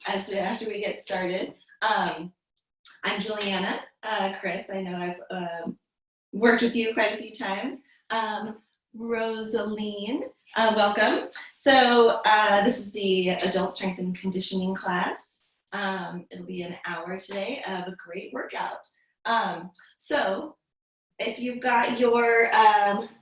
after we get started. I'm Juliana. Chris, I know I've worked with you quite a few times. Rosaline, welcome. So this is the Adult Strength and Conditioning class. It'll be an hour today of a great workout. So if you've got your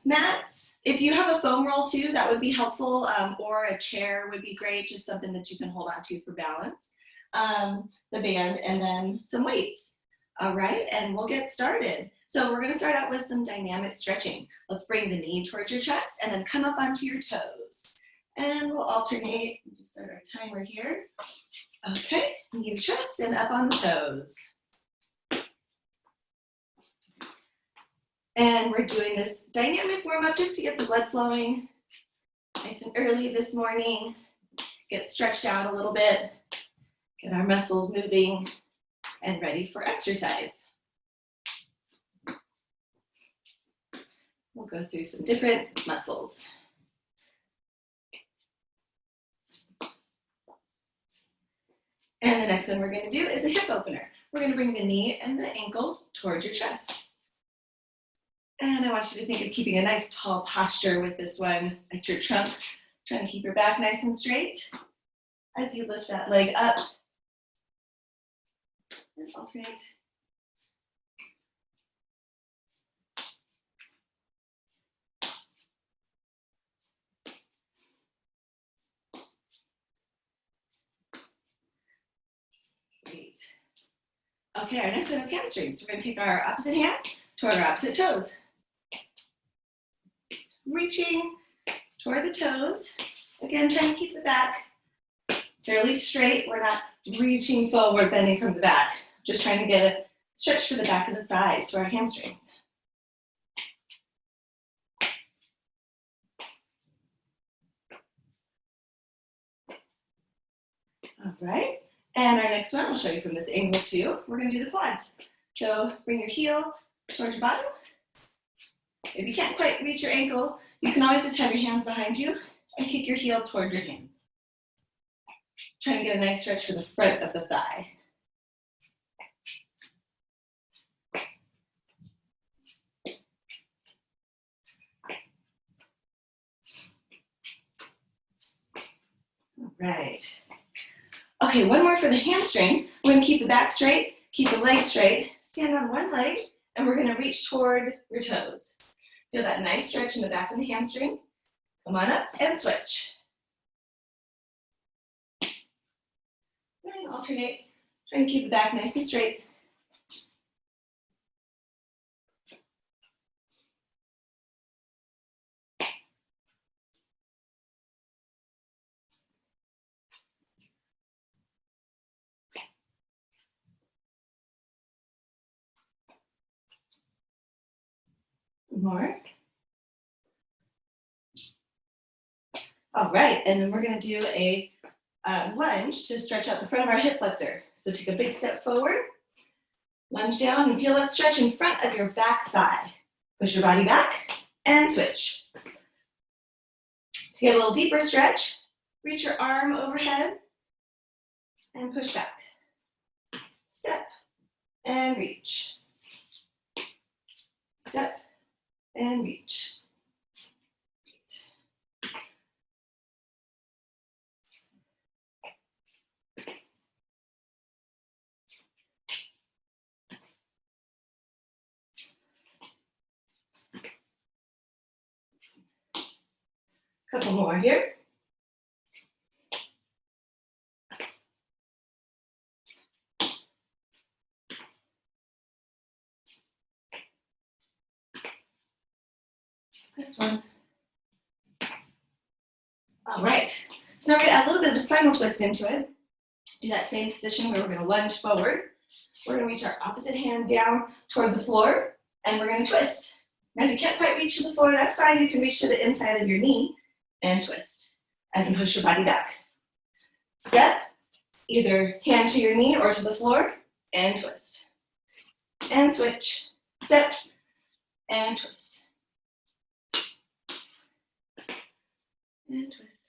mats, if you have a foam roll too, that would be helpful, or a chair would be great, just something that you can hold on to for balance. The band, and then some weights. All right, and we'll get started. So we're gonna start out with some dynamic stretching. Let's bring the knee towards your chest and then come up onto your toes. And we'll alternate. We'll just start our timer here. Okay, knee to chest and up on the toes. And we're doing this dynamic warm-up just to get the blood flowing nice and early this morning. Get stretched out a little bit, get our muscles moving and ready for exercise. We'll go through some different muscles. And the next one we're going to do is a hip opener. We're going to bring the knee and the ankle towards your chest. And I want you to think of keeping a nice tall posture with this one at your trunk, trying to keep your back nice and straight as you lift that leg up and alternate. Great. Okay, our next one is hamstrings. We're going to take our opposite hand toward our opposite toes. Reaching toward the toes. Again, trying to keep the back fairly straight. We're not reaching forward, bending from the back. Just trying to get a stretch for the back of the thighs to our hamstrings. All right, and our next one, I'll show you from this angle too. We're going to do the quads. So bring your heel towards your bottom. If you can't quite reach your ankle, you can always just have your hands behind you and kick your heel toward your hands. Trying to get a nice stretch for the front of the thigh. All right. Okay, one more for the hamstring. We're going to keep the back straight, keep the leg straight, stand on one leg, and we're going to reach toward your toes. Feel that nice stretch in the back of the hamstring. Come on up and switch. And alternate, trying to keep the back nice and straight. More. All right, and then we're going to do a lunge to stretch out the front of our hip flexor. So take a big step forward, lunge down, and feel that stretch in front of your back thigh. Push your body back and switch. To get a little deeper stretch, reach your arm overhead and push back. Step and reach. Step and reach. Couple more here. This one. All right, so now we're gonna add a little bit of a spinal twist into it. Do that same position where we're gonna lunge forward. We're gonna reach our opposite hand down toward the floor, and we're gonna twist. Now if you can't quite reach to the floor, that's fine. You can reach to the inside of your knee and twist. And then push your body back. Step, either hand to your knee or to the floor, and twist. And switch. Step, and twist. And twist.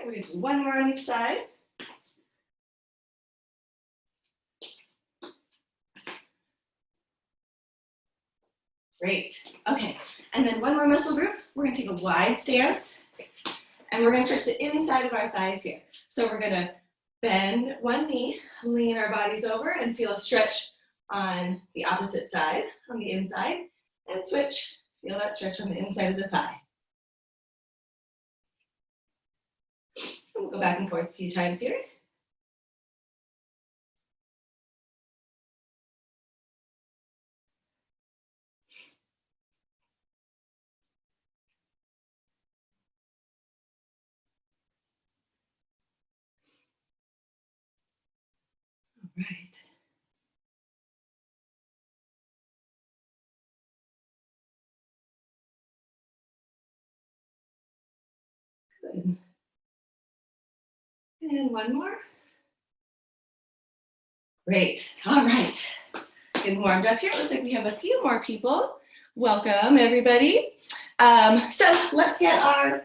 right, we're gonna do one more on each side. Great, okay. And then one more muscle group. We're gonna take a wide stance and we're gonna stretch the inside of our thighs here. So we're gonna bend one knee, lean our bodies over and feel a stretch on the opposite side, on the inside, and switch. Feel that stretch on the inside of the thigh. We'll go back and forth a few times here. All right. Good. And one more. Great. All right. Getting warmed up here. Looks like we have a few more people. Welcome, everybody. So let's get our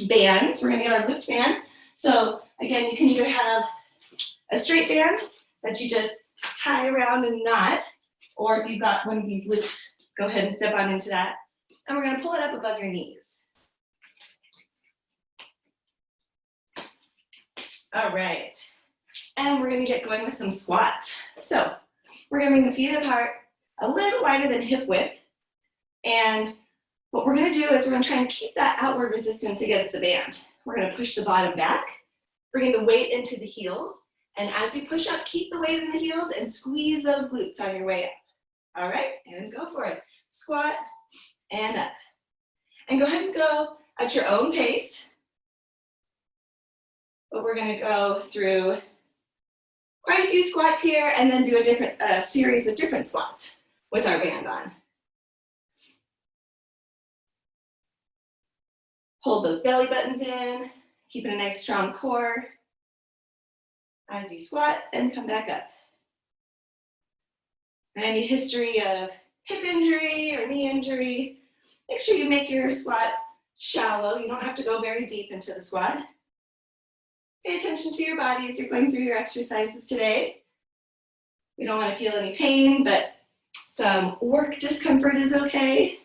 bands. We're going to get our looped band. So again, you can either have a straight band that you just tie around and knot, or if you've got one of these loops, go ahead and step on into that. And we're going to pull it up above your knees. All right. And we're going to get going with some squats. So we're going to bring the feet apart a little wider than hip width. And what we're going to do is we're going to try and keep that outward resistance against the band. We're going to push the bottom back, bringing the weight into the heels. And as you push up, keep the weight in the heels and squeeze those glutes on your way up. All right, and go for it. Squat and up. And go ahead and go at your own pace. But we're going to go through quite a few squats here and then do a different series of different squats with our band on. Hold those belly buttons in, keeping a nice strong core as you squat and come back up. Any history of hip injury or knee injury, make sure you make your squat shallow. You don't have to go very deep into the squat. Pay attention to your body as you're going through your exercises today. We don't want to feel any pain, but some work discomfort is okay.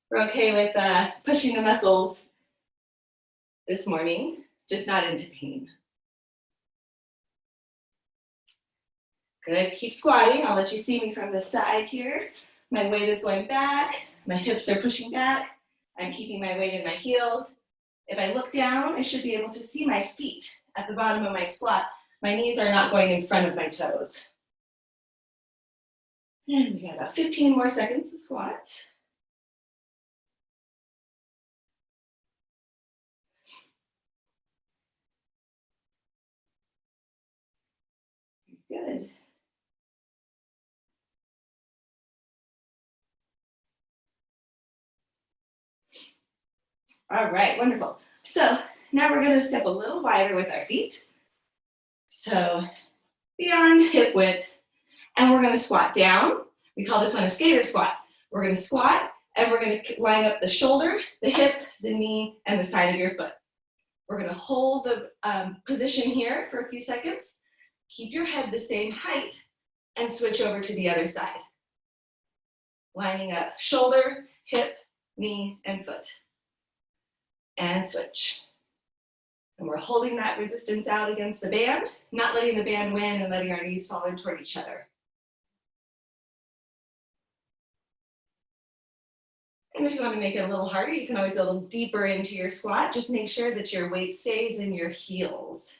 We're okay with pushing the muscles this morning, just not into pain. Good, keep squatting. I'll let you see me from the side here. My weight is going back, my hips are pushing back. I'm keeping my weight in my heels. If I look down, I should be able to see my feet at the bottom of my squat. My knees are not going in front of my toes. And we got about 15 more seconds to squat. Good. All right, wonderful. So now we're going to step a little wider with our feet. So beyond hip width, and we're going to squat down. We call this one a skater squat. We're going to squat and we're going to line up the shoulder, the hip, the knee, and the side of your foot. We're going to hold the position here for a few seconds. Keep your head the same height and switch over to the other side. Lining up shoulder, hip, knee, and foot. And switch. And we're holding that resistance out against the band, not letting the band win and letting our knees fall in toward each other. And if you want to make it a little harder, you can always go a little deeper into your squat. Just make sure that your weight stays in your heels.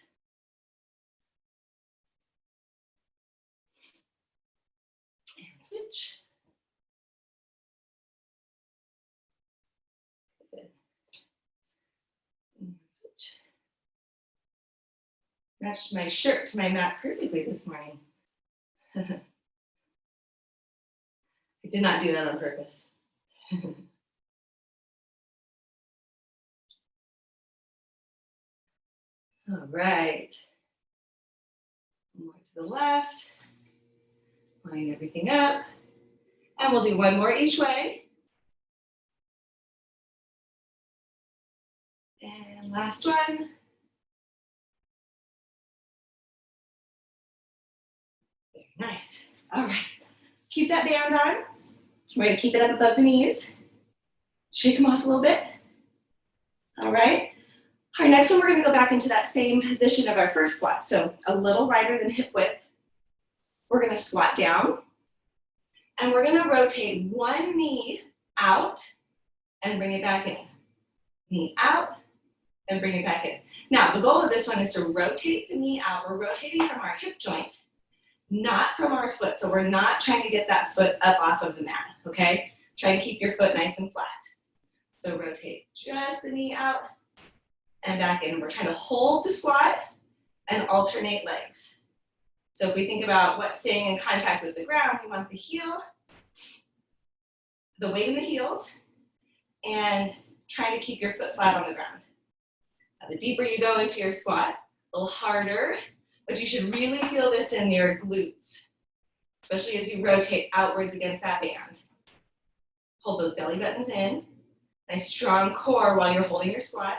And switch. Good. And switch. Matched my shirt to my mat perfectly this morning. I did not do that on purpose. All right. More to the left. Line everything up. And we'll do one more each way. And last one. Nice. All right. Keep that band on. We're going to keep it up above the knees. Shake them off a little bit. All right. Our next one, we're going to go back into that same position of our first squat. So a little wider than hip width. We're going to squat down. And we're going to rotate one knee out and bring it back in. Knee out and bring it back in. Now, the goal of this one is to rotate the knee out. We're rotating from our hip joint, not from our foot. So we're not trying to get that foot up off of the mat, okay? Try and keep your foot nice and flat. So rotate just the knee out and back in. We're trying to hold the squat and alternate legs. So if we think about what's staying in contact with the ground, we want the heel, the weight in the heels, and trying to keep your foot flat on the ground. Now, the deeper you go into your squat, a little harder, but you should really feel this in your glutes, especially as you rotate outwards against that band. Hold those belly buttons in. Nice strong core while you're holding your squat.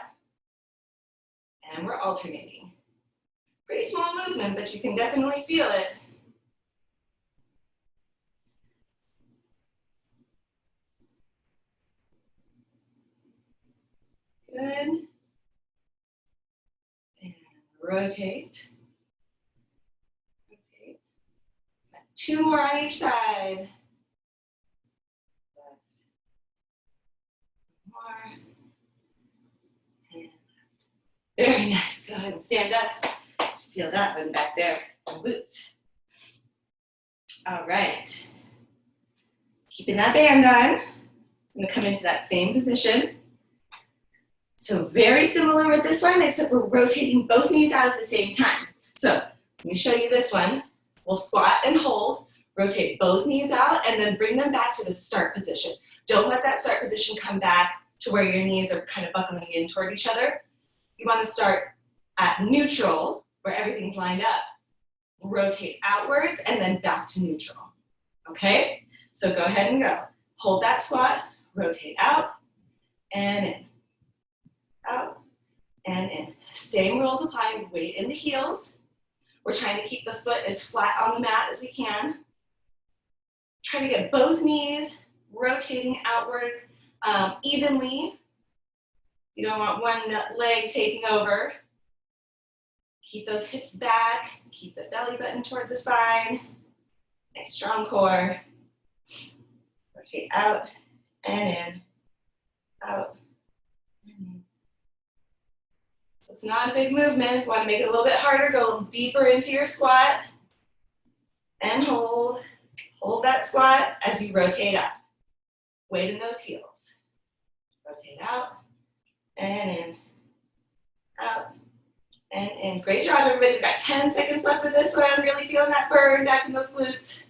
And we're alternating. Pretty small movement, but you can definitely feel it. Good. And rotate. Rotate. Two more on each side. Left. More. And left. Very nice. Go ahead and stand up. Feel that one back there, glutes. All right. Keeping that band on. I'm going to come into that same position. So very similar with this one, except we're rotating both knees out at the same time. So let me show you this one. We'll squat and hold, rotate both knees out, and then bring them back to the start position. Don't let that start position come back to where your knees are kind of buckling in toward each other. You want to start at neutral, where everything's lined up. Rotate outwards and then back to neutral. Okay? So go ahead and go. Hold that squat, rotate out and in. Out and in. Same rules apply. Weight in the heels. We're trying to keep the foot as flat on the mat as we can. Try to get both knees rotating outward evenly. You don't want one leg taking over. Keep those hips back. Keep the belly button toward the spine. Nice strong core. Rotate out and in. Out and in. It's not a big movement. If you want to make it a little bit harder, go a little deeper into your squat. And hold. Hold that squat as you rotate up. Weight in those heels. Rotate out and in. Out and in. Great job, everybody. We've got 10 seconds left with this one. Really feeling that burn back in those glutes.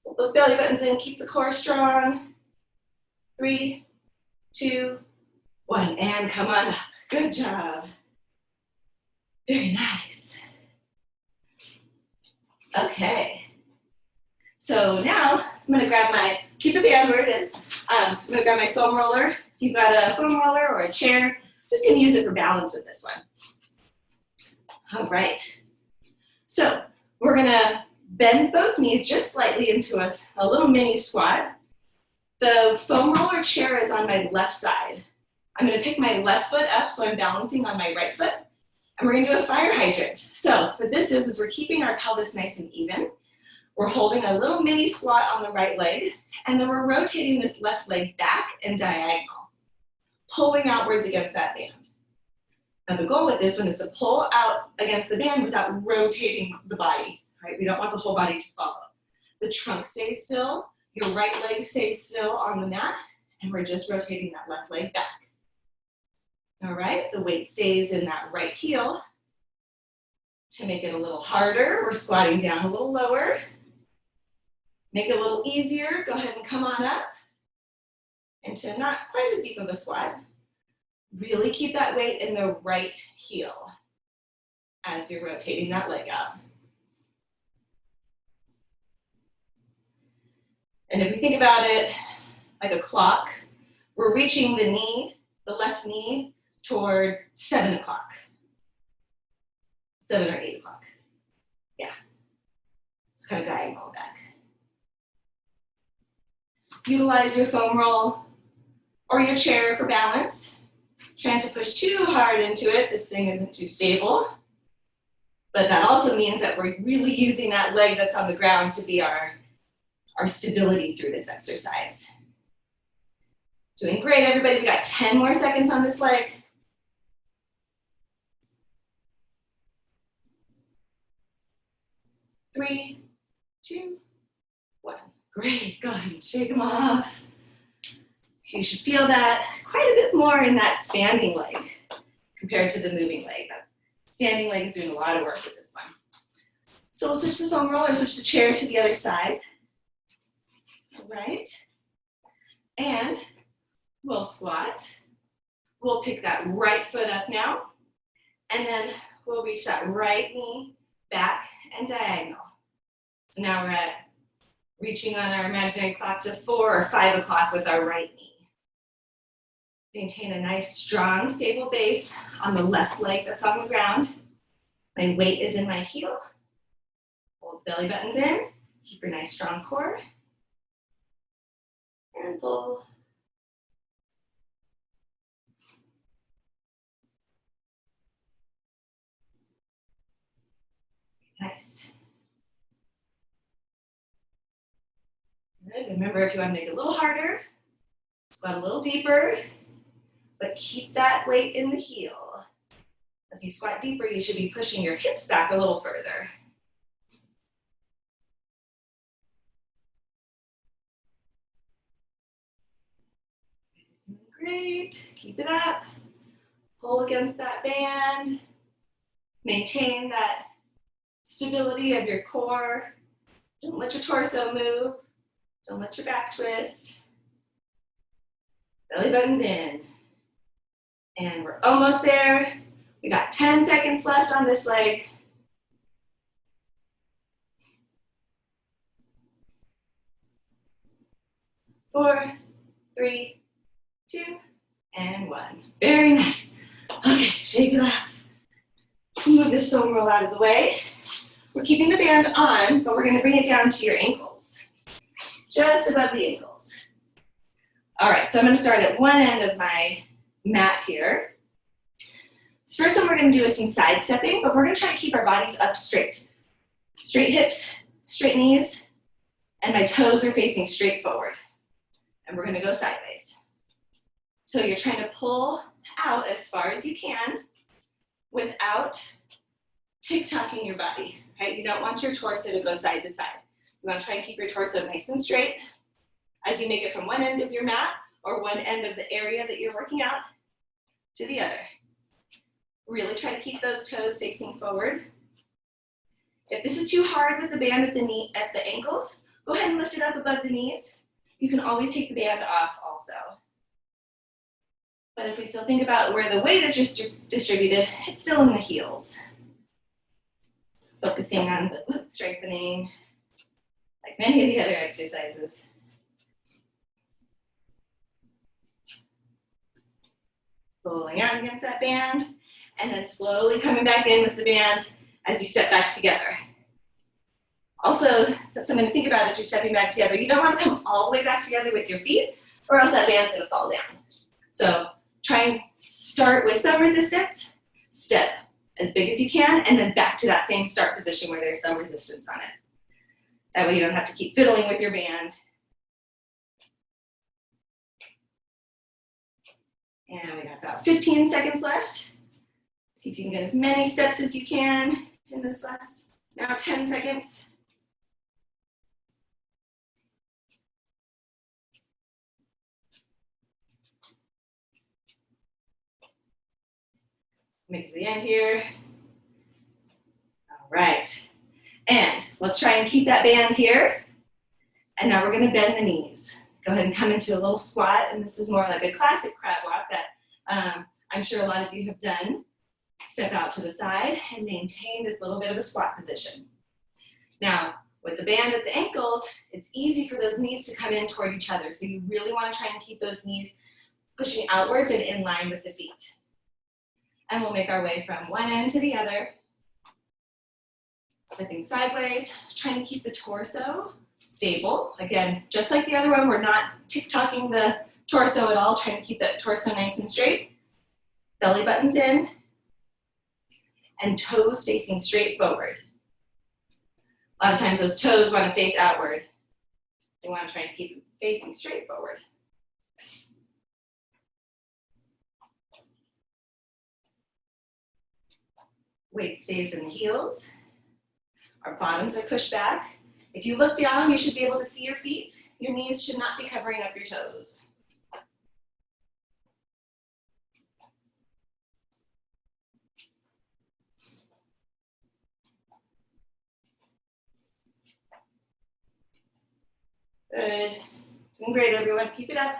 Pull those belly buttons in. Keep the core strong. 3, 2, 1. And come on up. Good job. Very nice. Okay. So now I'm going to grab my, keep the band where it is. I'm going to grab my foam roller. If you've got a foam roller or a chair, just going to use it for balance with this one. All right. So we're going to bend both knees just slightly into a little mini squat. The foam roller chair is on my left side. I'm going to pick my left foot up so I'm balancing on my right foot. And we're going to do a fire hydrant. So what this is we're keeping our pelvis nice and even. We're holding a little mini squat on the right leg, and then we're rotating this left leg back and diagonal, pulling outwards against that band. Now the goal with this one is to pull out against the band without rotating the body, right? We don't want the whole body to follow. The trunk stays still, your right leg stays still on the mat, and we're just rotating that left leg back. All right, the weight stays in that right heel. To make it a little harder, we're squatting down a little lower. Make it a little easier, go ahead and come on up into not quite as deep of a squat. Really keep that weight in the right heel as you're rotating that leg out. And if you think about it like a clock, we're reaching the knee, the left knee, toward 7 o'clock. 7 or 8 o'clock. Yeah. kind of diagonal back. Utilize your foam roll or your chair for balance. Trying to push too hard into it, this thing isn't too stable. But that also means that we're really using that leg that's on the ground to be our stability through this exercise. Doing great, everybody. We got 10 more seconds on this leg. 3, 2, 1. Great, go ahead and shake them off. You should feel that quite a bit more in that standing leg compared to the moving leg. That standing leg is doing a lot of work with this one. So we'll switch the foam roll or switch the chair to the other side. All right. And we'll squat. We'll pick that right foot up now. And then we'll reach that right knee back and diagonal. So now we're at reaching on our imaginary clock to 4 or 5 o'clock with our right knee. Maintain a nice, strong, stable base on the left leg that's on the ground. My weight is in my heel. Hold belly buttons in. Keep your nice, strong core. And pull. Nice. Good. Remember, if you want to make it a little harder, squat a little deeper, but keep that weight in the heel. As you squat deeper, you should be pushing your hips back a little further. Great. Keep it up. Pull against that band. Maintain that stability of your core. Don't let your torso move. Don't let your back twist. Belly buttons in. And we're almost there. We got 10 seconds left on this leg. 4, 3, 2, and 1. Very nice. Okay, shake it off. Move this foam roll out of the way. We're keeping the band on, but we're going to bring it down to your ankles. Just above the ankles. All right, so I'm going to start at one end of my mat here. This first one we're going to do is some side stepping, but we're going to try to keep our bodies up straight. Straight hips, straight knees, and my toes are facing straight forward. And we're going to go sideways. So you're trying to pull out as far as you can without tick-tocking your body, right? You don't want your torso to go side to side. You want to try and keep your torso nice and straight as you make it from one end of your mat or one end of the area that you're working out to the other. Really try to keep those toes facing forward. If this is too hard with the band at the ankles, go ahead and lift it up above the knees. You can always take the band off also. But if we still think about where the weight is just distributed, it's still in the heels. Focusing on the glute strengthening, like many of the other exercises. Pulling out against that band, and then slowly coming back in with the band as you step back together. Also, that's something to think about as you're stepping back together. You don't want to come all the way back together with your feet, or else that band's going to fall down. So try and start with some resistance, step as big as you can, and then back to that same start position where there's some resistance on it. That way you don't have to keep fiddling with your band. And we got about 15 seconds left. See if you can get as many steps as you can in this last, now 10 seconds. Make it to the end here. All right. And let's try and keep that band here. And now we're going to bend the knees. Go ahead and come into a little squat. And this is more like a classic crab walk that I'm sure a lot of you have done. Step out to the side and maintain this little bit of a squat position. Now, with the band at the ankles, it's easy for those knees to come in toward each other. So you really want to try and keep those knees pushing outwards and in line with the feet. And we'll make our way from one end to the other. Stepping sideways, trying to keep the torso stable. Again, just like the other one, we're not tick-tocking the torso at all, trying to keep that torso nice and straight. Belly buttons in, and toes facing straight forward. A lot of times those toes want to face outward. They want to try and keep them facing straight forward. Weight stays in the heels. Our bottoms are pushed back. If you look down, you should be able to see your feet. Your knees should not be covering up your toes. Good. Doing great, everyone. Keep it up.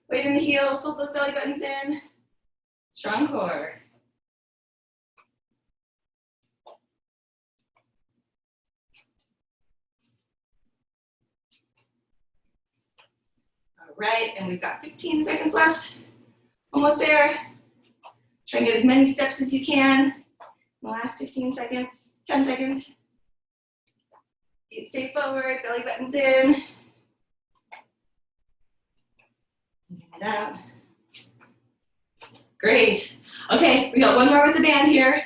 Weight in the heels, hold those belly buttons in. Strong core. All right, and we've got 15 seconds left. Almost there. Try and get as many steps as you can in the last 15 seconds, 10 seconds. Feet stay forward, belly buttons in. And out. Great. Okay, we got one more with the band here.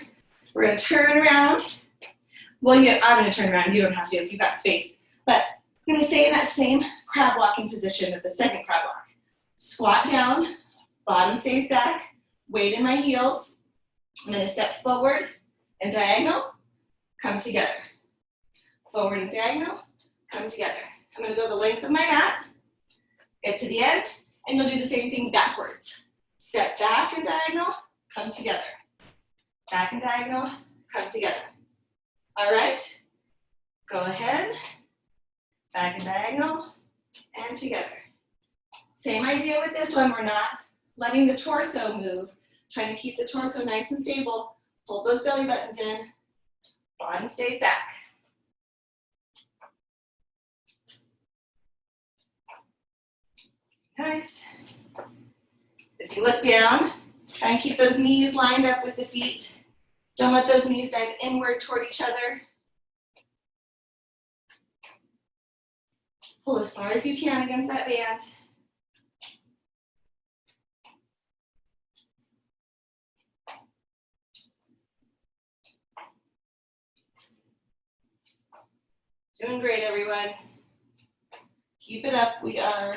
We're gonna turn around. Well, I'm gonna turn around, you don't have to if you've got space. But I'm gonna stay in that same crab walking position of the second crab walk. Squat down, bottom stays back, weight in my heels. I'm gonna step forward and diagonal, come together. Forward and diagonal, come together. I'm gonna go the length of my mat, get to the end, and you'll do the same thing backwards. Step back and diagonal, come together. Back and diagonal, come together. All right, go ahead, back and diagonal, and together. Same idea with this one, we're not letting the torso move, trying to keep the torso nice and stable. Hold those belly buttons in, bottom stays back. Nice. As you look down, try and keep those knees lined up with the feet. Don't let those knees dive inward toward each other. Pull as far as you can against that band. Doing great, everyone. Keep it up. We are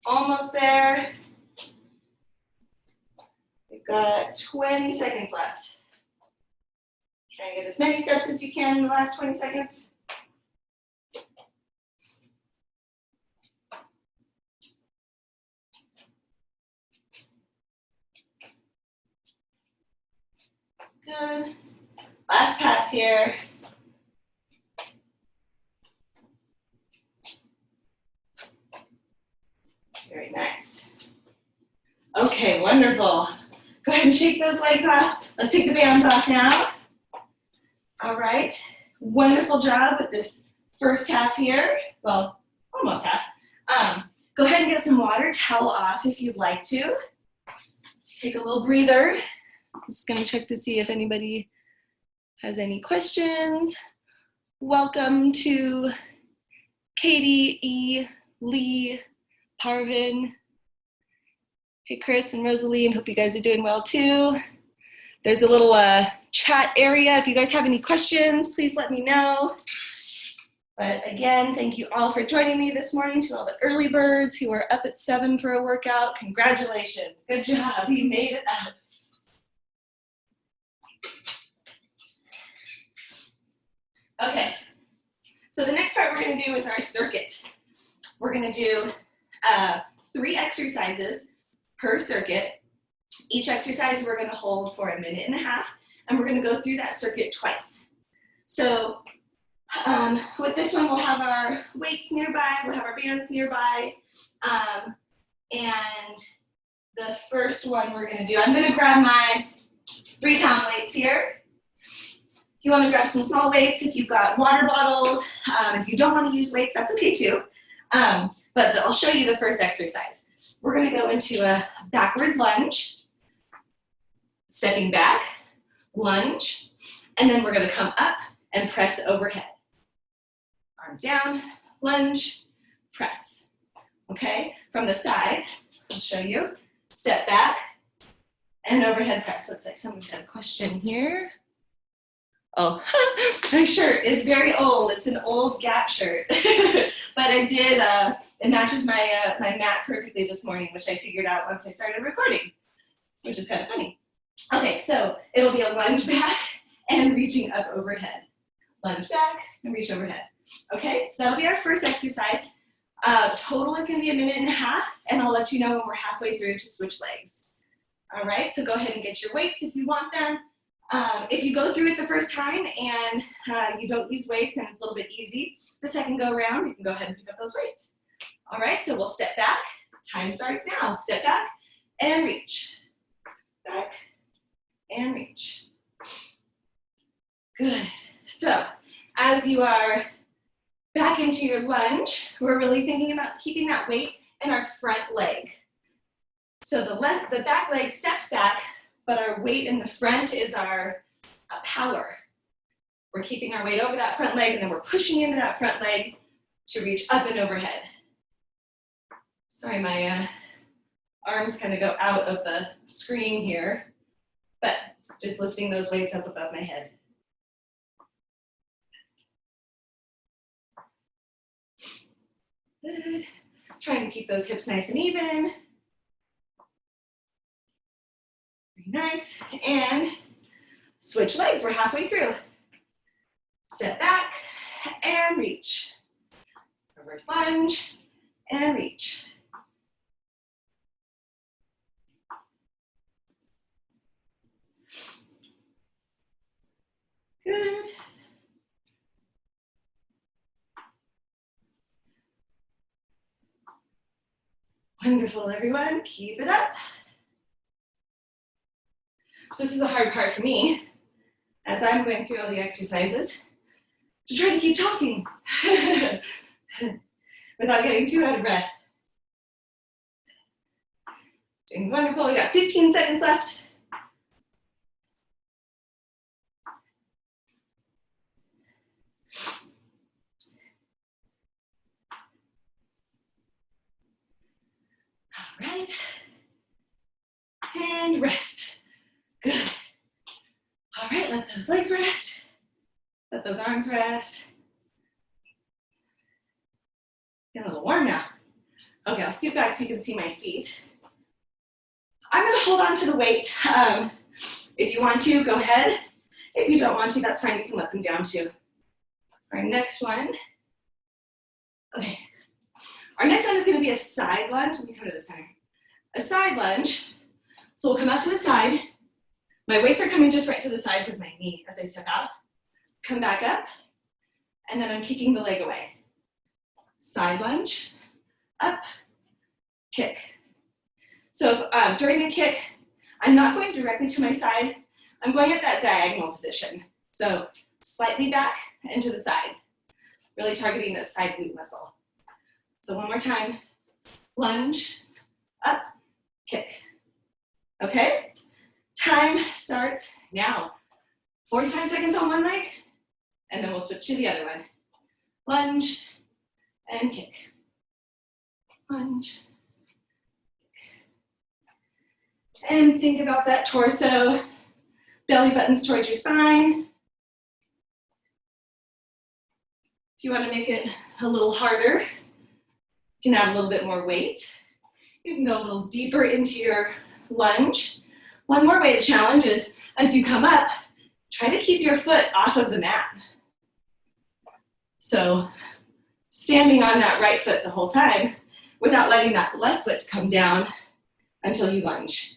almost there. We've got 20 seconds left. Try and get as many steps as you can in the last 20 seconds. Good. Last pass here. Very nice. Okay, wonderful. Go ahead and shake those legs off. Let's take the bands off now. All right, wonderful job with this first half here. Well, almost half. Go ahead and get some water, towel off if you'd like to. Take a little breather. I'm just gonna check to see if anybody has any questions. Welcome to Katie, E, Lee, Parvin. Hey, Chris and Rosalie, hope you guys are doing well too. There's a little chat area. If you guys have any questions, please let me know. But again, thank you all for joining me this morning. To all the early birds who are up at 7 for a workout, congratulations. Good job, you made it up. Okay, so the next part we're gonna do is our circuit. We're gonna do 3 exercises per circuit. Each exercise we're gonna hold for 1.5 minutes, and we're gonna go through that circuit twice. So with this one, we'll have our weights nearby, we'll have our bands nearby, and the first one we're gonna do, I'm gonna grab my 3-pound weights here. If you wanna grab some small weights, if you've got water bottles, if you don't wanna use weights, that's okay too. But I'll show you the first exercise. We're gonna go into a backwards lunge, stepping back, lunge, and then we're gonna come up and press overhead. Arms down, lunge, press. Okay, from the side, I'll show you. Step back and overhead press. Looks like someone had a question here. Oh, my shirt is very old. It's an old Gap shirt, but I did, it matches my, my mat perfectly this morning, which I figured out once I started recording, which is kind of funny. Okay, so it'll be a lunge back and reaching up overhead. Lunge back and reach overhead. Okay, so that'll be our first exercise. Total is gonna be 1.5 minutes, and I'll let you know when we're halfway through to switch legs. All right, so go ahead and get your weights if you want them. If you go through it the first time and you don't use weights and it's a little bit easy, the second go around, you can go ahead and pick up those weights. All right, so we'll step back. Time starts now. Step back and reach. Back and reach. Good. So as you are back into your lunge, we're really thinking about keeping that weight in our front leg. So the back leg steps back, but our weight in the front is our power. We're keeping our weight over that front leg, and then we're pushing into that front leg to reach up and overhead. Sorry, my arms kind of go out of the screen here, but just lifting those weights up above my head. Good. Trying to keep those hips nice and even. Nice, and switch legs, we're halfway through. Step back and reach. Reverse lunge and reach. Good. Wonderful, everyone, keep it up. So this is the hard part for me, as I'm going through all the exercises, to try to keep talking without getting too out of breath. Doing wonderful, we got 15 seconds left. All right, and rest. Good. All right, let those legs rest. Let those arms rest. Getting a little warm now. Okay, I'll scoot back so you can see my feet. I'm gonna hold on to the weights. If you want to, go ahead. If you don't want to, that's fine, you can let them down too. Our next one, okay. Our next one is gonna be a side lunge. Let me come to the center. A side lunge. So we'll come out to the side. My weights are coming just right to the sides of my knee as I step out. Come back up, and then I'm kicking the leg away. Side lunge, up, kick. So during the kick, I'm not going directly to my side. I'm going at that diagonal position. So slightly back and to the side, really targeting that side glute muscle. So one more time, lunge, up, kick. Okay, time starts now. 45 seconds on one leg, and then we'll switch to the other one. Lunge and kick. Lunge. And think about that torso, belly buttons towards your spine. If you want to make it a little harder, you can add a little bit more weight. You can go a little deeper into your lunge. One more way to challenge is, as you come up, try to keep your foot off of the mat. So standing on that right foot the whole time without letting that left foot come down until you lunge.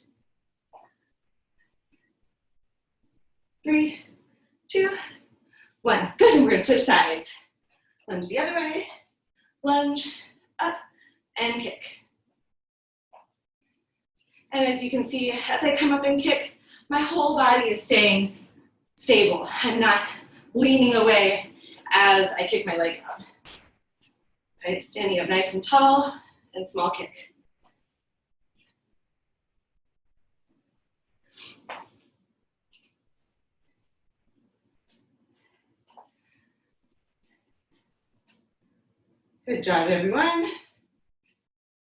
3, 2, 1. Good, and we're gonna switch sides. Lunge the other way, lunge, up, and kick. And as you can see, as I come up and kick, my whole body is staying stable. I'm not leaning away as I kick my leg out. Right, standing up nice and tall, and small kick. Good job, everyone.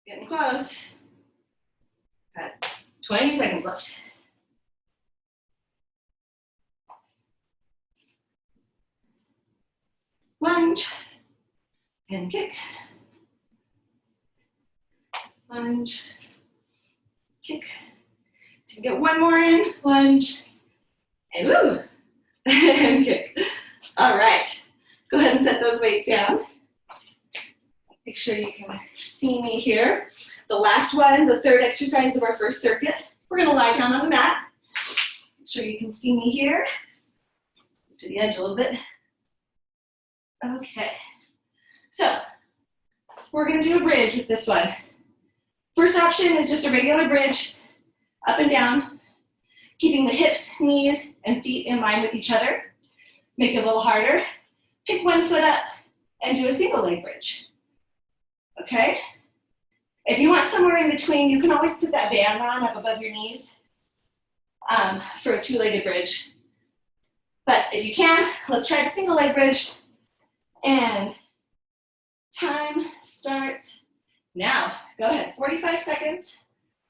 Getting close. Got 20 seconds left. Lunge and kick. Lunge, kick. So you get one more in, lunge, and woo, and kick. All right, go ahead and set those weights down. Make sure you can see me here. The last one, the third exercise of our first circuit, we're gonna lie down on the mat. Make sure you can see me here. To the edge a little bit. Okay, so we're gonna do a bridge with this one. First option is just a regular bridge, up and down, keeping the hips, knees, and feet in line with each other. Make it a little harder. Pick one foot up and do a single leg bridge. Okay? If you want somewhere in between, you can always put that band on up above your knees for a two-legged bridge. But if you can, let's try the single leg bridge. And time starts now. Go ahead, 45 seconds.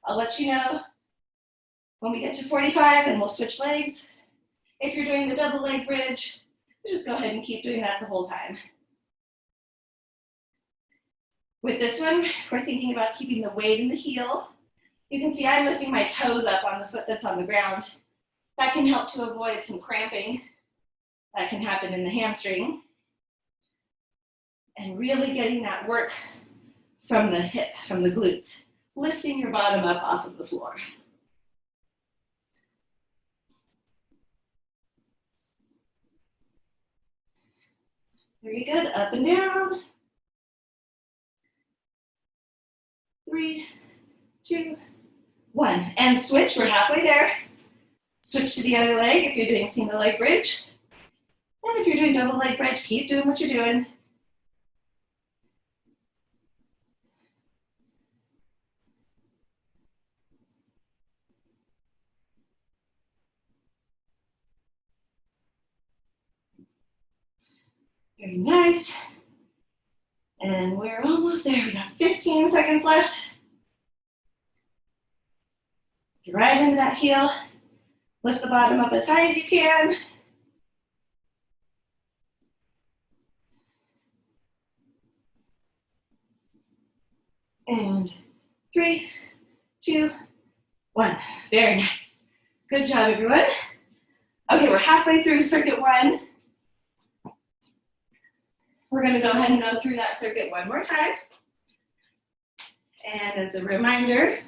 I'll let you know when we get to 45 and we'll switch legs. If you're doing the double leg bridge, just go ahead and keep doing that the whole time. With this one, we're thinking about keeping the weight in the heel. You can see I'm lifting my toes up on the foot that's on the ground. That can help to avoid some cramping that can happen in the hamstring. And really getting that work from the hip, from the glutes, lifting your bottom up off of the floor. Very good, up and down. 3, 2, 1. And switch, we're halfway there. Switch to the other leg if you're doing single leg bridge. And if you're doing double leg bridge, keep doing what you're doing. Very nice. And we're almost there. We got 15 seconds left. Get right into that heel. Lift the bottom up as high as you can. And 3, 2, 1. Very nice. Good job, everyone. Okay, we're halfway through circuit 1. We're going to go ahead and go through that circuit one more time. And as a reminder,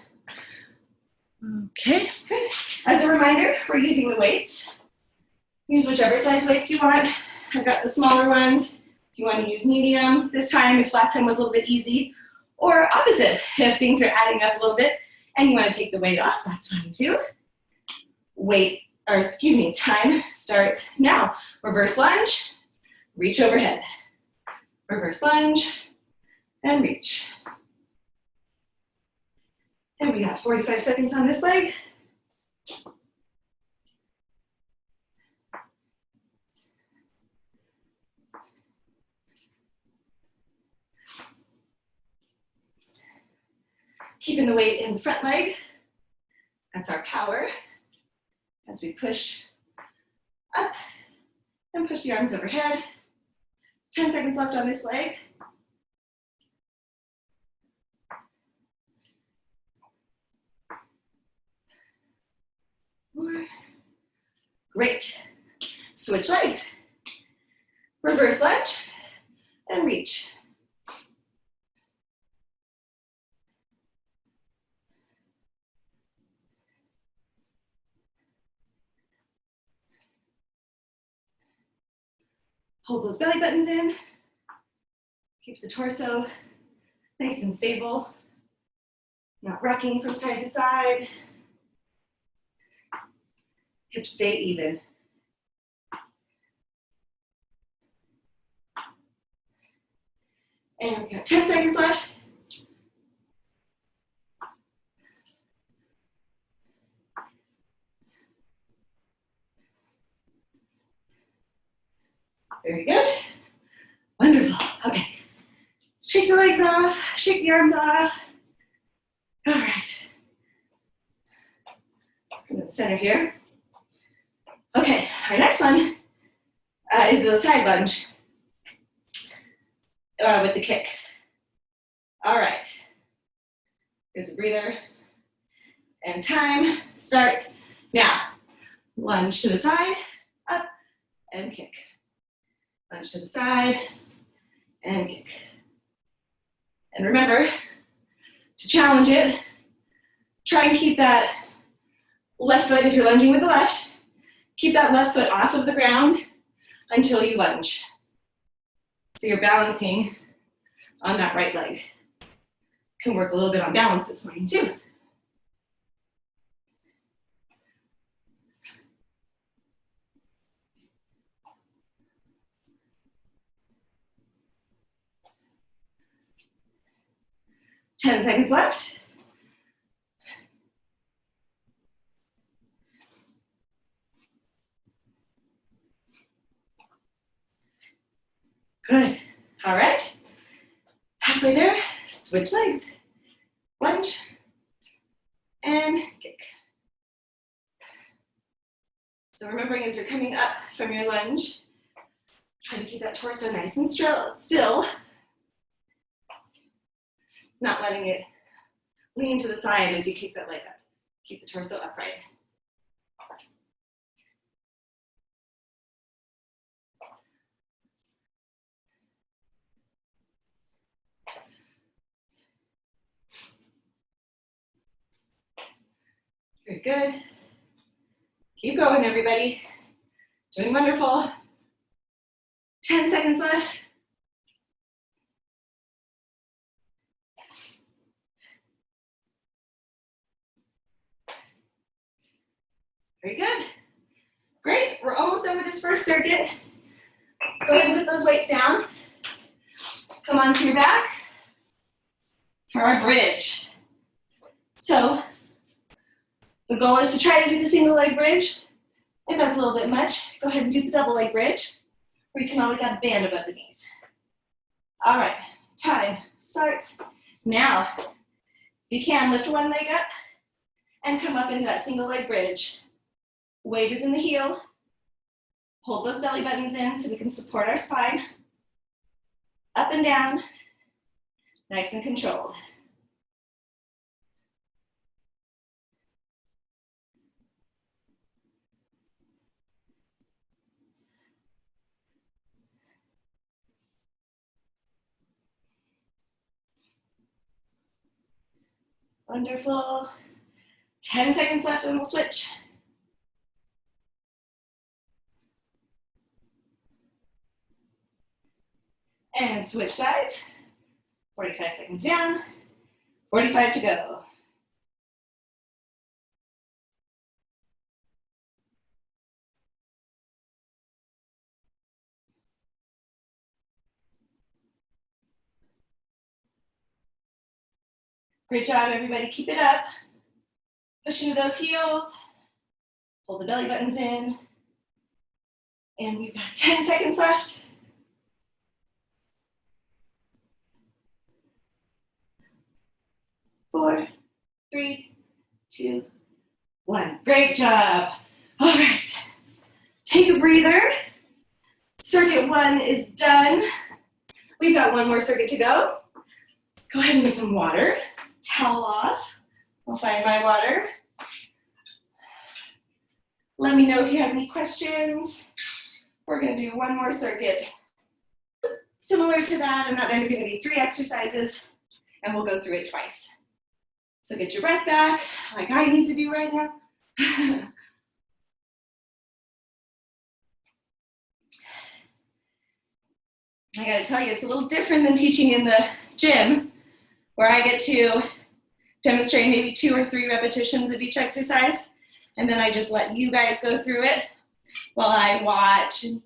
as a reminder, we're using the weights. Use whichever size weights you want. I've got the smaller ones. If you want to use medium this time, if last time was a little bit easy, or opposite, if things are adding up a little bit and you want to take the weight off, that's fine too. Time starts now. Reverse lunge, reach overhead. Reverse lunge, and reach. And we got 45 seconds on this leg. Keeping the weight in the front leg. That's our power. As we push up and push the arms overhead. 10 seconds left on this leg. More. Great. Switch legs. Reverse lunge and reach. Hold those belly buttons in. Keep the torso nice and stable. Not rocking from side to side. Hips stay even. And we got 10 seconds left. Very good. Wonderful. Okay. Shake the legs off, shake the arms off. All right. From the center here. Okay, our next one is the side lunge with the kick. All right. Here's a breather. And time starts now. Lunge to the side, up, and kick. Lunge to the side, and kick. And remember, to challenge it, try and keep that left foot, if you're lunging with the left, keep that left foot off of the ground until you lunge. So you're balancing on that right leg. Can work a little bit on balance this morning too. Ten seconds left. Good. All right. Halfway there, switch legs. Lunge and kick. So remembering as you're coming up from your lunge, try to keep that torso nice and still. Not letting it lean to the side as you kick that leg up. Keep the torso upright. Very good. Keep going, everybody. Doing wonderful. 10 seconds left. Very good. Great, we're almost done with this first circuit. Go ahead and put those weights down. Come onto your back for our bridge. So the goal is to try to do the single leg bridge. If that's a little bit much, go ahead and do the double leg bridge, or you can always have a band above the knees. All right, time starts now. If you can, lift one leg up and come up into that single leg bridge. Weight is in the heel. Hold those belly buttons in so we can support our spine. Up and down, nice and controlled. Wonderful. 10 seconds left and we'll switch. And switch sides. 45 seconds down, 45 to go. Great job, everybody. Keep it up. Push into those heels. Hold the belly buttons in. And we've got 10 seconds left. 4, 3, 2, 1. Great job. All right. Take a breather. Circuit 1 is done. We've got one more circuit to go. Go ahead and get some water. Towel off. I'll find my water. Let me know if you have any questions. We're going to do one more circuit similar to that, and that there's going to be 3 exercises, and we'll go through it twice. So get your breath back, like I need to do right now. I got to tell you, it's a little different than teaching in the gym, where I get to demonstrate maybe 2 or 3 repetitions of each exercise, and then I just let you guys go through it while I watch and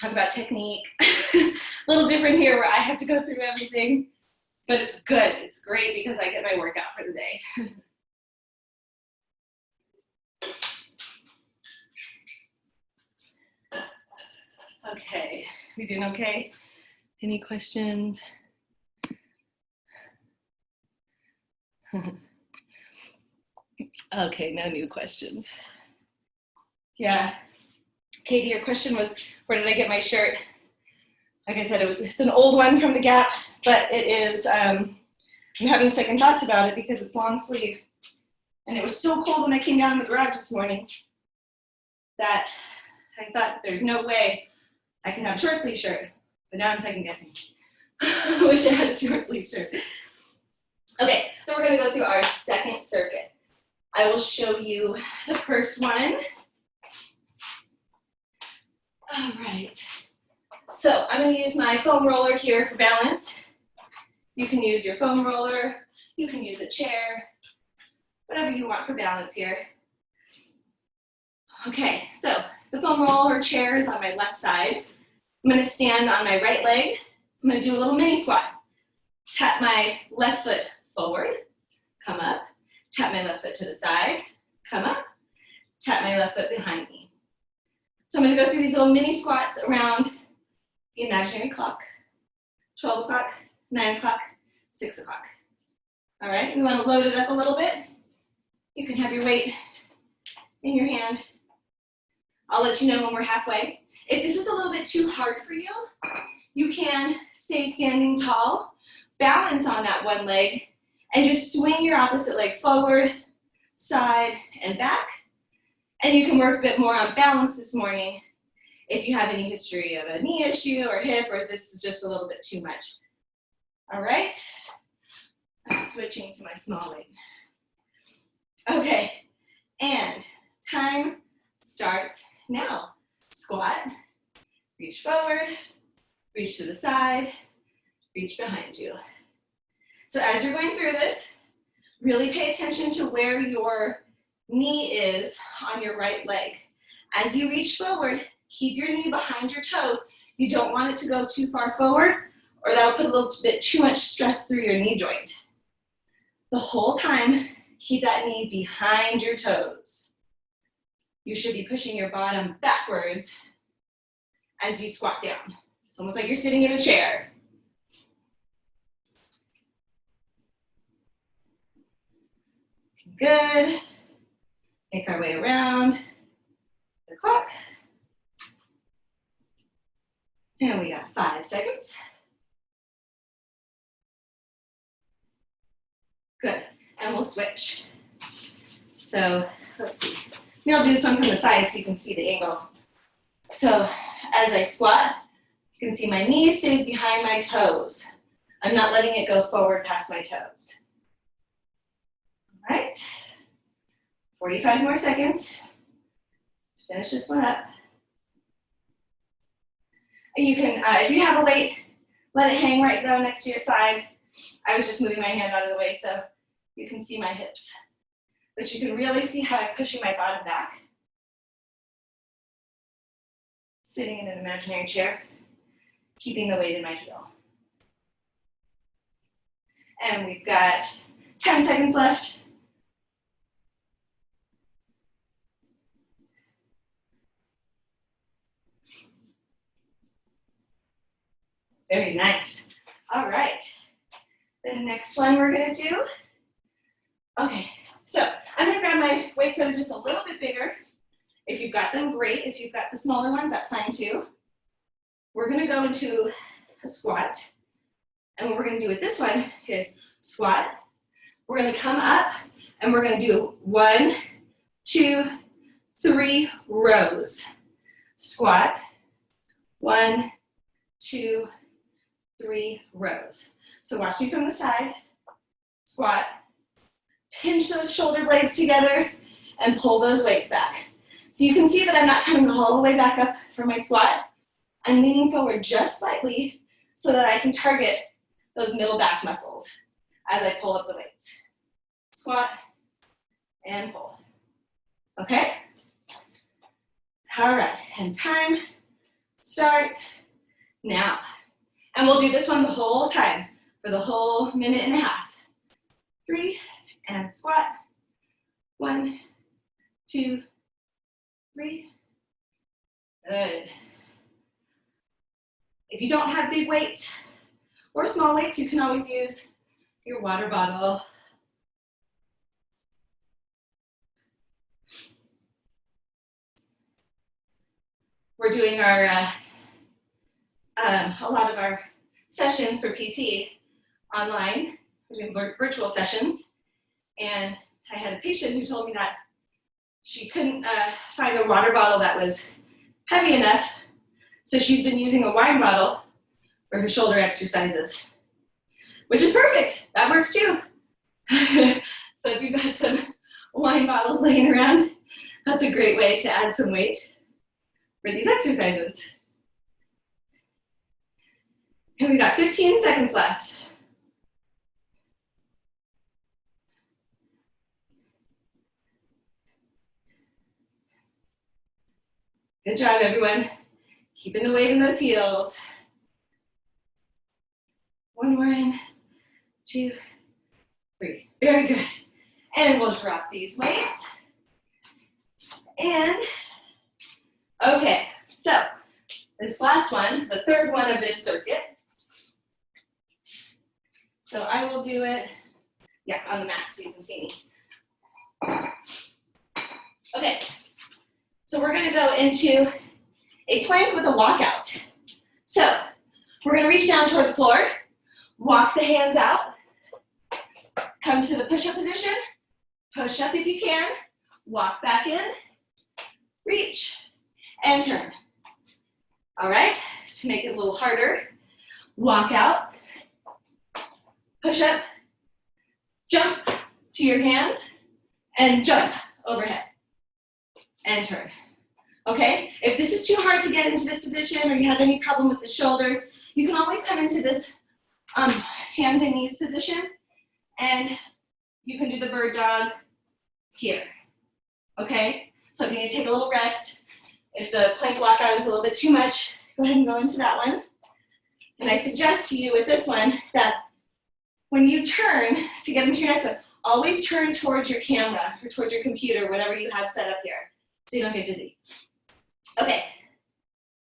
talk about technique. A little different here where I have to go through everything, but it's good. It's great because I get my workout for the day. Okay, we doing okay? Any questions? Okay, no new questions. Yeah. Katie, your question was, where did I get my shirt? Like I said, it's an old one from the Gap, but it is, I'm having second thoughts about it because it's long sleeve. And it was so cold when I came down in the garage this morning that I thought there's no way I can have a short sleeve shirt. But now I'm second guessing. I wish I had a short sleeve shirt. Okay, so we're gonna go through our second circuit. I will show you the first one. All right. So I'm going to use my foam roller here for balance. You can use your foam roller. You can use a chair. Whatever you want for balance here. Okay, so the foam roller chair is on my left side. I'm going to stand on my right leg. I'm going to do a little mini squat. Tap my left foot forward. Come up. Tap my left foot to the side. Come up. Tap my left foot behind me. So I'm going to go through these little mini squats around the imaginary clock. 12 o'clock, 9 o'clock, 6 o'clock. All right, we want to load it up a little bit. You can have your weight in your hand. I'll let you know when we're halfway. If this is a little bit too hard for you, you can stay standing tall, balance on that one leg, and just swing your opposite leg forward, side, and back. And you can work a bit more on balance this morning if you have any history of a knee issue or hip, or this is just a little bit too much. All right, I'm switching to my small leg. Okay, and time starts now. Squat, reach forward, reach to the side, reach behind you. So as you're going through this, really pay attention to where your knee is on your right leg. As you reach forward, keep your knee behind your toes. You don't want it to go too far forward, or that'll put a little bit too much stress through your knee joint. The whole time, keep that knee behind your toes. You should be pushing your bottom backwards as you squat down. It's almost like you're sitting in a chair. Good. Make our way around the clock. And we got 5 seconds. Good, and we'll switch. So let's see. Maybe I'll do this one from the side so you can see the angle. So as I squat, you can see my knee stays behind my toes. I'm not letting it go forward past my toes. All right, 45 more seconds to finish this one up. You can, if you have a weight, let it hang right down next to your side. I was just moving my hand out of the way so you can see my hips. But you can really see how I'm pushing my bottom back. Sitting in an imaginary chair, keeping the weight in my heel. And we've got 10 seconds left. Very nice. All right. The next one we're going to do. Okay, so I'm going to grab my weights that are just a little bit bigger. If you've got them, great. If you've got the smaller ones, that's fine too. We're going to go into a squat. And what we're going to do with this one is squat. We're going to come up and we're going to do 1, 2, 3 rows. Squat. 1, 2, 3 rows. So watch me from the side. Squat. Pinch those shoulder blades together and pull those weights back. So you can see that I'm not coming all the way back up from my squat. I'm leaning forward just slightly so that I can target those middle back muscles as I pull up the weights. Squat and pull. Okay? All right, and time starts now. And we'll do this one the whole time for the whole minute and a half. 3, and squat. 1, 2, 3. Good. If you don't have big weights or small weights, you can always use your water bottle we're doing our, a lot of our sessions for PT online. We're doing virtual sessions. And I had a patient who told me that she couldn't find a water bottle that was heavy enough, so she's been using a wine bottle for her shoulder exercises, which is perfect. That works too. So if you've got some wine bottles laying around, that's a great way to add some weight for these exercises. And we've got 15 seconds left. Good job, everyone. Keeping the weight in those heels. One more in, 2, 3. Very good. And we'll drop these weights. And, okay, so this last one, the third one of this circuit. So I will do it, yeah, on the mat so you can see me. Okay, so we're gonna go into a plank with a walkout. So we're gonna reach down toward the floor, walk the hands out, come to the push-up position, push up if you can, walk back in, reach, and turn. All right, to make it a little harder, walk out, push up, jump to your hands, and jump overhead, and turn. Okay, if this is too hard to get into this position or you have any problem with the shoulders, you can always come into this hands and knees position, and you can do the bird dog here. Okay, so if you need to take a little rest, if the plank walkout is a little bit too much, go ahead and go into that one. And I suggest to you with this one that when you turn to get into your next one, always turn towards your camera or towards your computer, whatever you have set up here, so you don't get dizzy. Okay,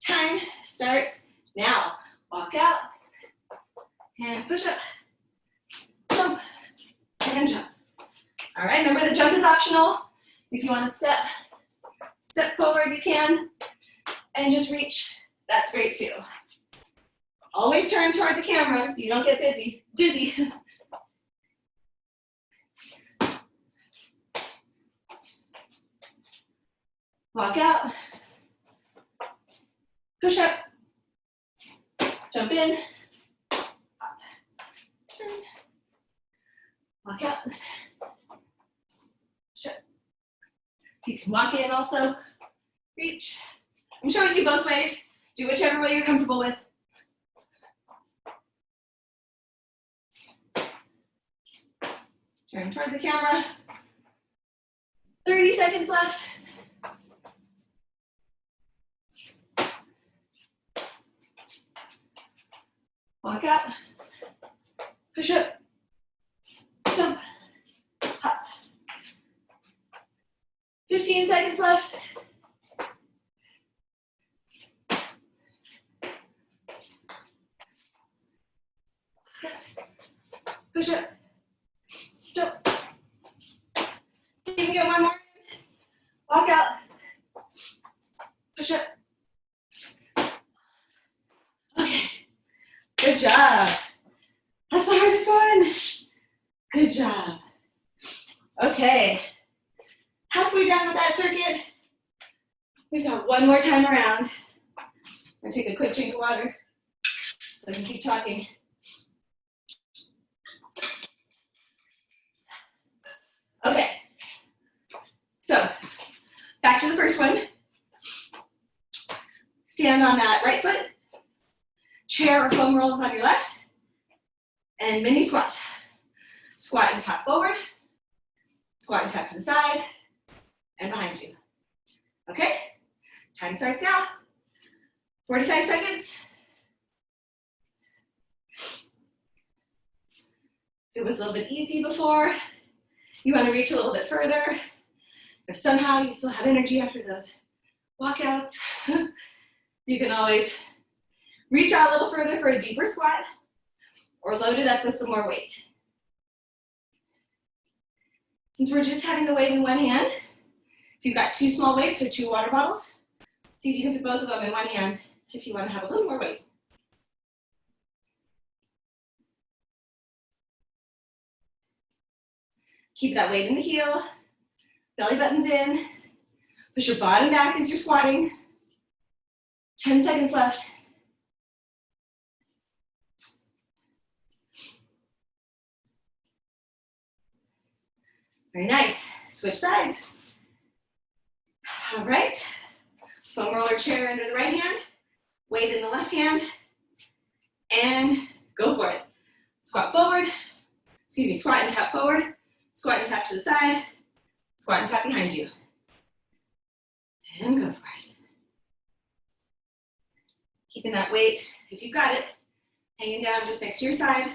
time starts now. Walk out, and push up, jump, and jump. All right, remember the jump is optional. If you want to step forward, you can, and just reach. That's great too. Always turn toward the camera so you don't get dizzy. Walk out, push up, jump in, up, turn, walk out, push up. You can walk in also, reach. I'm showing you both ways. Do whichever way you're comfortable with. Turn toward the camera. 30 seconds left. Walk out, push up, jump, hop. 15 seconds left. Push up, jump. See if you can get one more. Walk out, push up. Okay. Good job. That's the hardest one. Good job. Okay. Halfway done with that circuit. We've got one more time around. I'm gonna take a quick drink of water so I can keep talking. Okay. So, back to the first one. Stand on that right foot. Chair or foam rolls on your left, and mini squat. Squat and tap forward, squat and tap to the side, and behind you. Okay, time starts now. 45 seconds. It was a little bit easy before. You want to reach a little bit further. If somehow you still have energy after those walkouts, you can always reach out a little further for a deeper squat, or load it up with some more weight. Since we're just having the weight in one hand, if you've got 2 small weights or 2 water bottles, See if you can put both of them in one hand if you want to have a little more weight. Keep that weight in the heel, belly button's in. Push your bottom back as you're squatting. 10 seconds left. Very nice. Switch sides. All right. Foam roller chair under the right hand, weight in the left hand, and go for it. Squat forward, squat and tap forward, squat and tap to the side, squat and tap behind you. And go for it. Keeping that weight, if you've got it, hanging down just next to your side.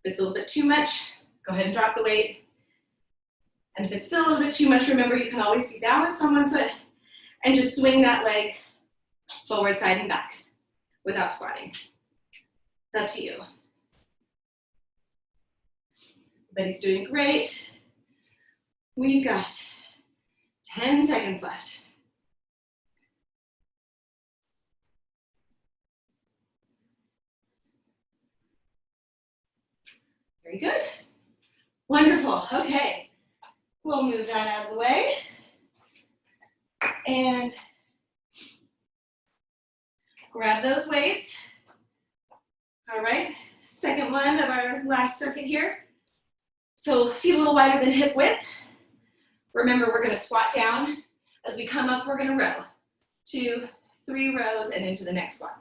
If it's a little bit too much, go ahead and drop the weight. And if it's still a little bit too much, remember you can always be balanced on one foot and just swing that leg forward, side, and back without squatting. It's up to you. Everybody's doing great. We've got 10 seconds left. Very good. Wonderful. Okay. We'll move that out of the way. And grab those weights. All right. Second one of our last circuit here. So feet a little wider than hip width. Remember, we're going to squat down. As we come up, we're going to row. 2, 3 rows and into the next squat.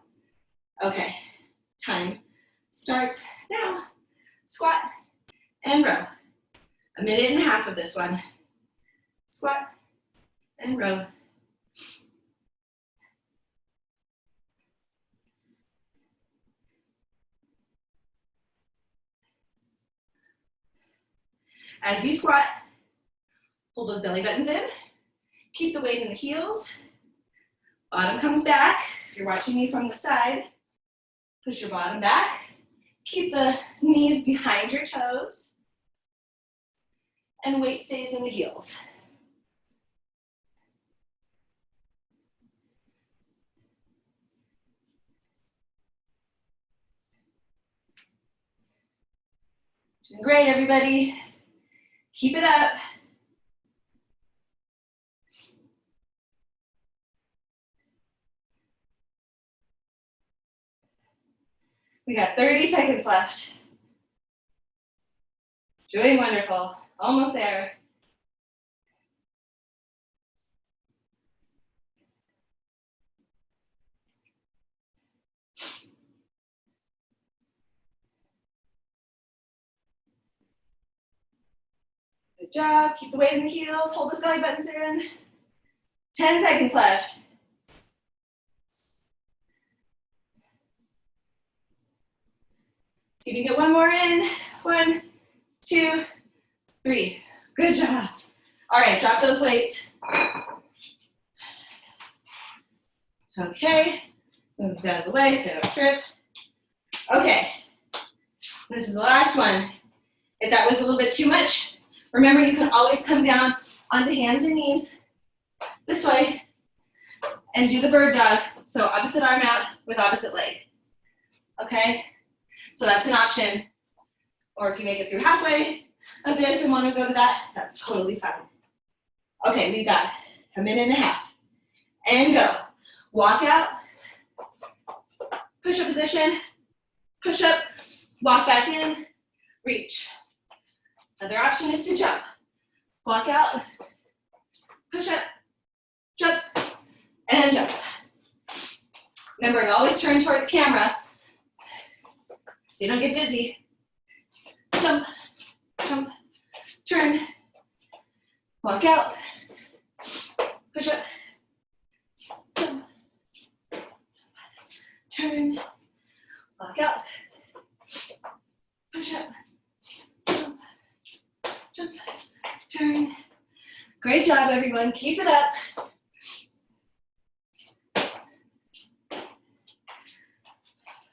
Okay. Time starts now. Squat and row. 1.5 minutes of this one. Squat and row. As you squat, hold those belly buttons in. Keep the weight in the heels. Bottom comes back. If you're watching me from the side, push your bottom back. Keep the knees behind your toes. And weight stays in the heels. Doing great, everybody. Keep it up. We got 30 seconds left. Doing wonderful. Almost there. Good job. Keep the weight in the heels. Hold those belly buttons in. 10 seconds left. See if you can get one more in. 1, 2, 3. Good job. All right, drop those weights. Okay, move this out of the way, stand up strip. Okay, this is the last one. If that was a little bit too much, remember you can always come down onto hands and knees this way and do the bird dog. So opposite arm out with opposite leg. Okay, so that's an option. Or if you make it through halfway of this and want to go to that, that's totally fine. Okay, we've got 1.5 minutes. And go. Walk out, push up position, push up, walk back in, reach. Other option is to jump. Walk out, push up, jump, and jump. Remember to always turn toward the camera so you don't get dizzy. Jump, jump, turn, walk out, push up, jump, turn, walk out, push up, jump, jump, turn. Great job, everyone. Keep it up.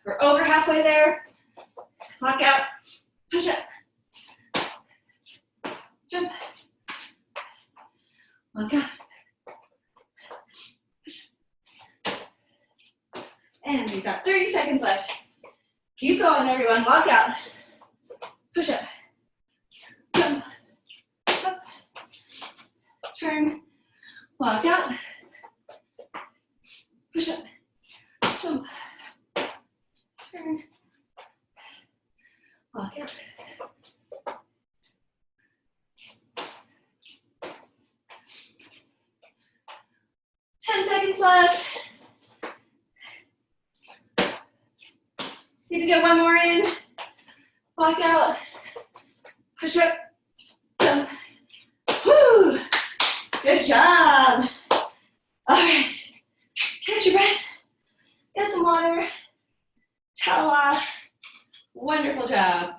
We're over halfway there. Walk out, push up, jump, walk out, push up, And we've got 30 seconds left. Keep going, everyone. Walk out. Push up. Jump. Up. Turn. Walk out. Push up. Jump. Turn. Walk out. Seconds left. See if you get one more in. Walk out. Push up. Jump. Woo! Good job. All right. Catch your breath. Get some water. Towel off. Wonderful job.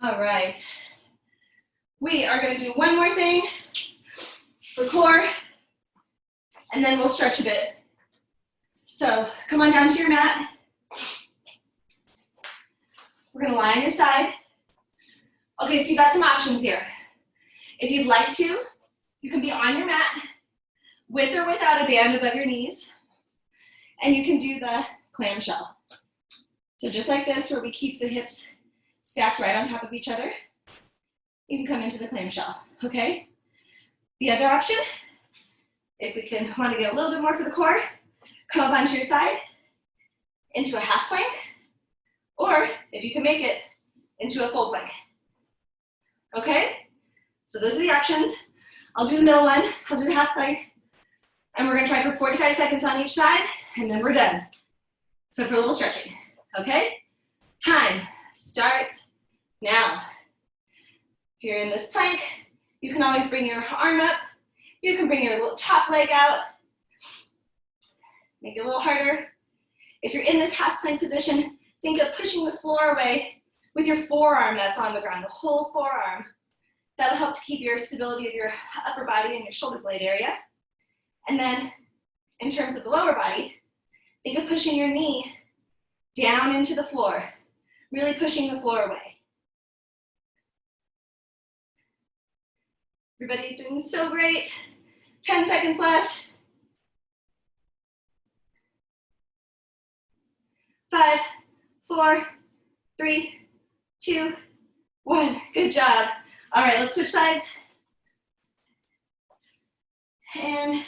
All right. We are going to do one more thing for core, and then we'll stretch a bit. So come on down to your mat. We're going to lie on your side. Okay, so you've got some options here. If you'd like to, you can be on your mat with or without a band above your knees, and you can do the clamshell. So just like this, where we keep the hips stacked right on top of each other, you can come into the clamshell, okay? The other option, if we want to get a little bit more for the core, come up onto your side, into a half plank, or if you can make it, into a full plank, okay? So those are the options. I'll do the middle one, I'll do the half plank, and we're gonna try for 45 seconds on each side, and then we're done. So for a little stretching, okay? Time starts now. If you're in this plank, you can always bring your arm up. You can bring your little top leg out. Make it a little harder. If you're in this half plank position, think of pushing the floor away with your forearm that's on the ground, the whole forearm. That'll help to keep your stability of your upper body and your shoulder blade area. And then in terms of the lower body, think of pushing your knee down into the floor, really pushing the floor away. Everybody's doing so great. 10 seconds left. 5, 4, 3, 2, 1. Good job. All right, let's switch sides. And,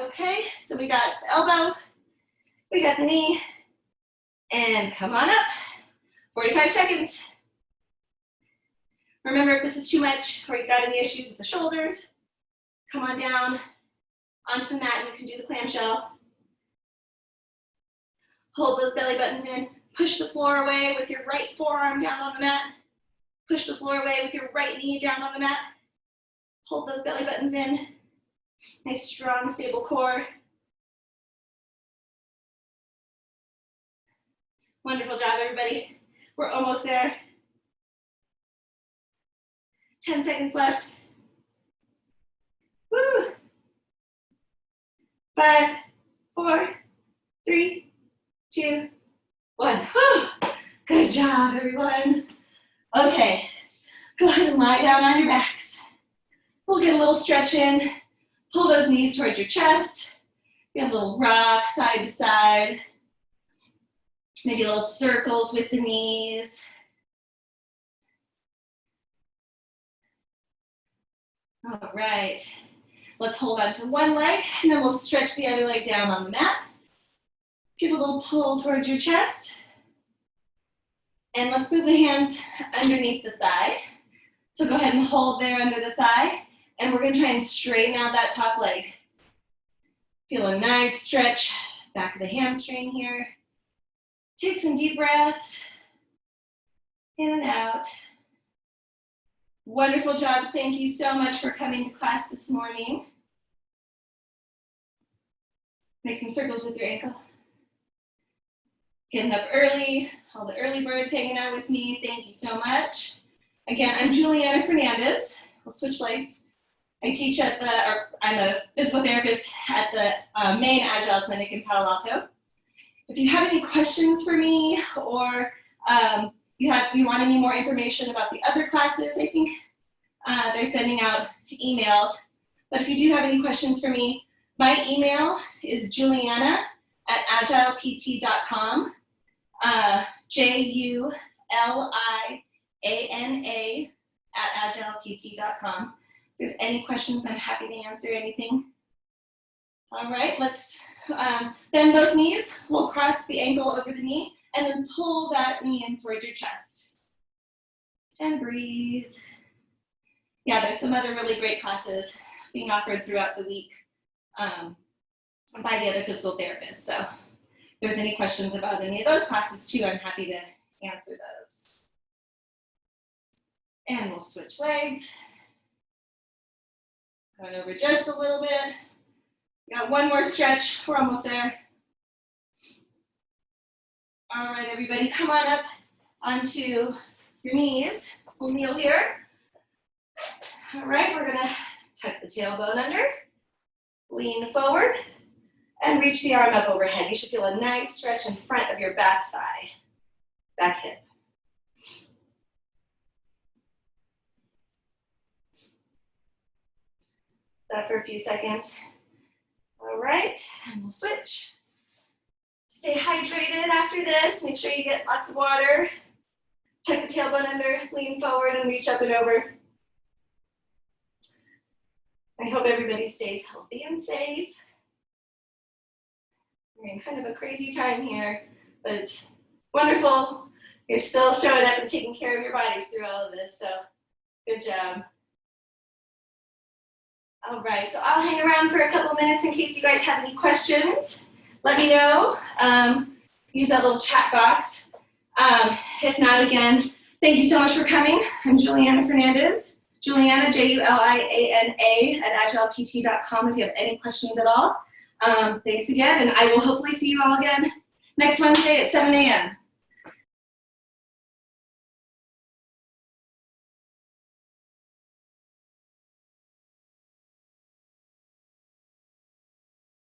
okay, so we got the elbow, we got the knee, and come on up. 45 seconds. Remember, if this is too much or you've got any issues with the shoulders, come on down onto the mat and you can do the clamshell. Hold those belly buttons in. Push the floor away with your right forearm down on the mat. Push the floor away with your right knee down on the mat. Hold those belly buttons in. Nice, strong, stable core. Wonderful job, everybody. We're almost there. 10 seconds left. Woo! 5, 4, 3, 2, 1. Whew. Good job, everyone. Okay, go ahead and lie down on your backs. We'll get a little stretch in. Pull those knees towards your chest. Get a little rock side to side. Maybe little circles with the knees. All right, let's hold on to one leg and then we'll stretch the other leg down on the mat. Give a little pull towards your chest. And let's move the hands underneath the thigh. So go ahead and hold there under the thigh. And we're gonna try and straighten out that top leg. Feel a nice stretch back of the hamstring here. Take some deep breaths. In and out. Wonderful job. Thank you so much for coming to class this morning. Make some circles with your ankle. Getting up early, all the early birds hanging out with me. Thank you so much. Again, I'm Juliana Fernandez. We'll switch legs. I teach at I'm a physical therapist at the main Agile clinic in Palo Alto. If you have any questions for me or you want any more information about the other classes, I think they're sending out emails. But if you do have any questions for me, my email is juliana@agilept.com, JULIANA@agilept.com. If there's any questions, I'm happy to answer anything. All right, let's bend both knees. We'll cross the ankle over the knee and then pull that knee in towards your chest. And breathe. Yeah, there's some other really great classes being offered throughout the week by the other physical therapists. So if there's any questions about any of those classes too, I'm happy to answer those. And we'll switch legs. Going over just a little bit. We got one more stretch. We're almost there. All right, everybody, come on up onto your knees. We'll kneel here. All right, we're gonna tuck the tailbone under, lean forward, and reach the arm up overhead. You should feel a nice stretch in front of your back thigh, back hip. That for a few seconds. All right, and we'll switch. Stay hydrated after this. Make sure you get lots of water. Tuck the tailbone under, lean forward, and reach up and over. I hope everybody stays healthy and safe. We're in kind of a crazy time here, but it's wonderful. You're still showing up and taking care of your bodies through all of this, so good job. All right, so I'll hang around for a couple minutes in case you guys have any questions. Let me know. Use that little chat box. If not, again, thank you so much for coming. I'm Juliana Fernandez. Juliana, Juliana, @agilept.com if you have any questions at all. Thanks again, and I will hopefully see you all again next Wednesday at 7 a.m.